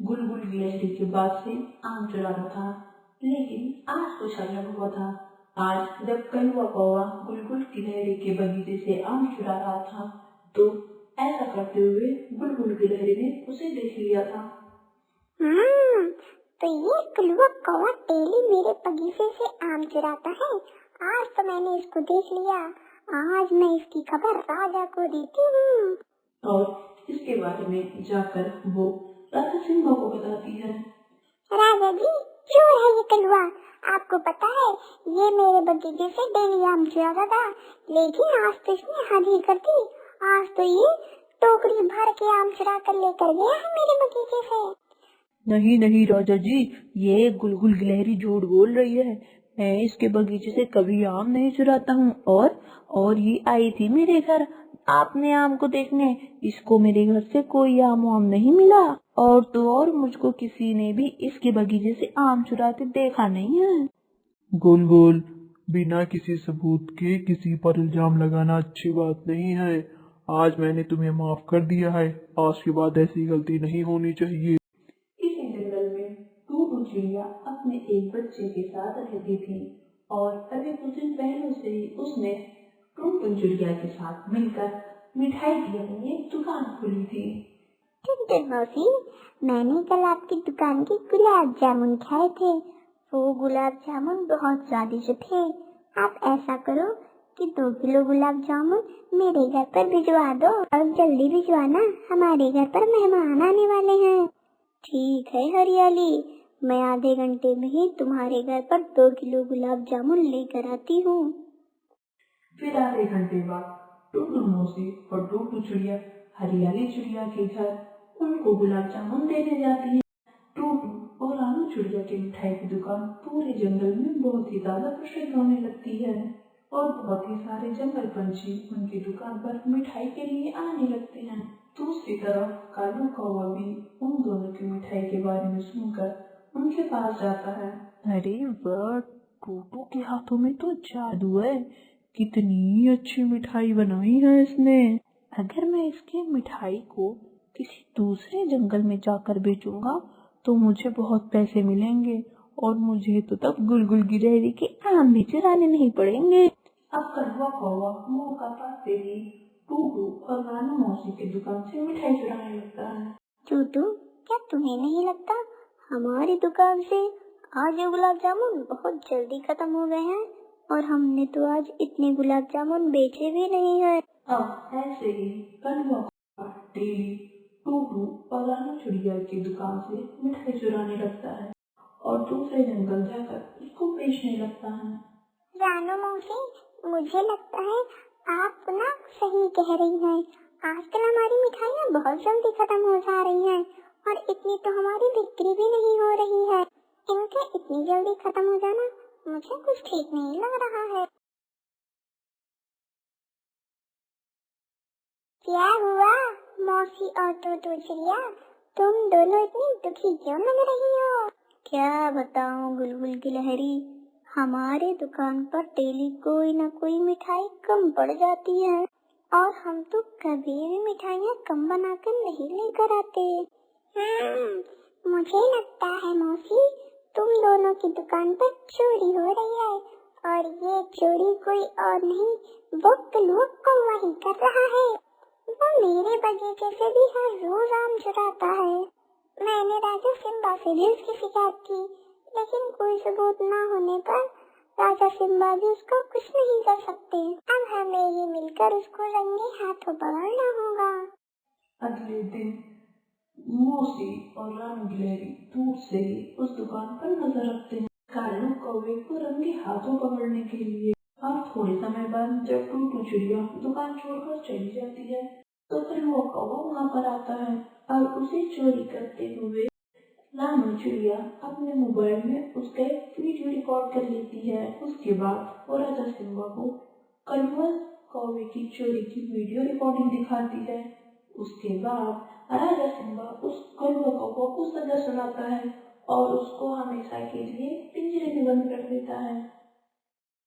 गुलगुल गिलहरी के बाग से आम चुरा रहा था, लेकिन आज कुछ अलग हुआ था। आज जब कलुआ कौवा गुलगुल गिलहरी के बगीचे से आम चुरा रहा था, तो ऐसा करते हुए गुलगुल गिलहरी ने उसे देख लिया था। तो ये कलुआ कौवा डेली मेरे बगीचे से आम चुराता है। आज तो मैंने इसको देख लिया। आज मैं इसकी खबर राजा को देती हूँ। और इसके बारे में जाकर वो राजा सिंबा को बताती है। राजा जी, चोर है ये कलुआ। आपको पता है, ये मेरे बगीचे से डेली आम चुराता था, लेकिन आज तो इसने हद ही कर दी। आज तो ये टोकरी भर के आम चुरा कर लेकर गया है मेरे बगीचे से। नहीं नहीं राजा जी, ये गुलगुल गिलहरी झूठ बोल रही है। मैं इसके बगीचे से कभी आम नहीं चुराता हूँ। और ये आई थी मेरे घर आपने आम को देखने। इसको मेरे घर से कोई आम नहीं मिला, और तो और मुझको किसी ने भी इसके बगीचे से आम चुराते देखा नहीं है। गुलगुल, बिना किसी सबूत के किसी पर इल्जाम लगाना अच्छी बात नहीं है। आज मैंने तुम्हें माफ कर दिया है। आज के बाद ऐसी गलती नहीं होनी चाहिए। इसी जंगल में टूटू चिड़िया अपने एक बच्चे के साथ रहती थी, और अभी कुछ दिन पहले से ही उसने टूटू चिड़िया के साथ मिलकर मिठाई की अपनी एक दुकान खोली थी। टुनटुन मौसी, मैंने कल आपकी दुकान के गुलाब जामुन खाए थे। वो गुलाब जामुन बहुत स्वादिष्ट थे। आप ऐसा करो कि 2 किलो गुलाब जामुन मेरे घर पर भिजवा दो, और जल्दी भिजवाना, हमारे घर पर मेहमान आने वाले हैं। ठीक है हरियाली, मैं आधे घंटे में ही तुम्हारे घर पर 2 किलो गुलाब जामुन लेकर आती हूँ। फिर आधे घंटे बाद टुनटुन मौसी और टूटू चिड़िया हरियाली चिड़िया के घर उनको गुलाब जामुन देने जाती है। टूटू और रानू चिड़िया की मिठाई की दुकान पूरे जंगल में बहुत ही ज्यादा प्रसिद्ध होने लगती है, और बहुत ही सारे जंगल पंछी उनकी दुकान पर मिठाई के लिए आने लगते हैं। दूसरी तरफ कालू कौवा भी उन दोनों की मिठाई के बारे में सुनकर उनके पास जाता है। अरे वाह, टूटू के हाथों में तो जादू है। कितनी अच्छी मिठाई बनाई है इसने। अगर मैं इसकी मिठाई को किसी दूसरे जंगल में जाकर बेचूंगा तो मुझे बहुत पैसे मिलेंगे, और मुझे तो तब गुलगुल गिलहरी के आम भी चुराने नहीं पड़ेंगे। अब कलुआ कौवा मौका पाते ही टूटू और रानू मौसी की दुकान से मिठाई चुराने लगता है। टूटू, क्या तुम्हें नहीं लगता हमारी दुकान से आज ये गुलाब जामुन बहुत जल्दी खत्म हो गए हैं, और हमने तो आज इतने गुलाब जामुन बेचे भी नहीं है। अब ऐसे ही कलुआ कौवा डेली टूटू और रानू चिड़िया की दुकान से मिठाई चुराने लगता है, और दूसरे जंगल जाकर उसको बेचने लगता है। रानू मौसी, मुझे लगता है आप ना सही कह रही हैं। आजकल हमारी मिठाइयाँ बहुत जल्दी खत्म हो जा रही हैं, और इतनी तो हमारी बिक्री भी नहीं हो रही है। इनके इतनी जल्दी खत्म हो जाना मुझे कुछ ठीक नहीं लग रहा है। क्या हुआ मौसी और टूटू चिड़िया, तुम दोनों इतनी दुखी क्यों लग रही हो? क्या बताऊं गुलगुल गिलहरी, हमारे दुकान पर डेली कोई न कोई मिठाई कम पड़ जाती है, और हम तो कभी भी मिठाइयाँ कम बनाकर नहीं लेकर आते। मुझे लगता है मौसी, तुम दोनों की दुकान पर चोरी हो रही है, और ये चोरी कोई और नहीं, वो कलुआ कौवा ही कर रहा है। वो मेरे बगीचे से भी हर रोज आम चुराता है। मैंने राजा सिम्बा से भी उसकी शिकायत की, लेकिन कोई सबूत न होने पर राजा सिम्बा भी उसको कुछ नहीं कर सकते। अब हमें ही मिलकर उसको रंगे हाथों पकड़ना होगा। अगले दिन मौसी और रानू गिलहरी दूर से ही उस दुकान पर नजर रखते हैं, कालू कौवे को रंगे हाथों पकड़ने के लिए। और थोड़े समय बाद जब टूटू चिड़िया दुकान छोड़कर चली जाती है, तो फिर वो कौवा वहाँ पर आता है, और उसे चोरी करते हुए रानू चिड़िया अपने मोबाइल में उसका एक वीडियो रिकॉर्ड कर लेती है। उसके बाद वो राजा सिम्बा को कलुआ कौवे की चोरी की वीडियो रिकॉर्डिंग दिखाती है। उसके बाद राजा सिम्बा उस कलुआ कौवे को सजा सुनाता है, और उसको हमेशा के लिए पिंजरे में बंद कर देता है।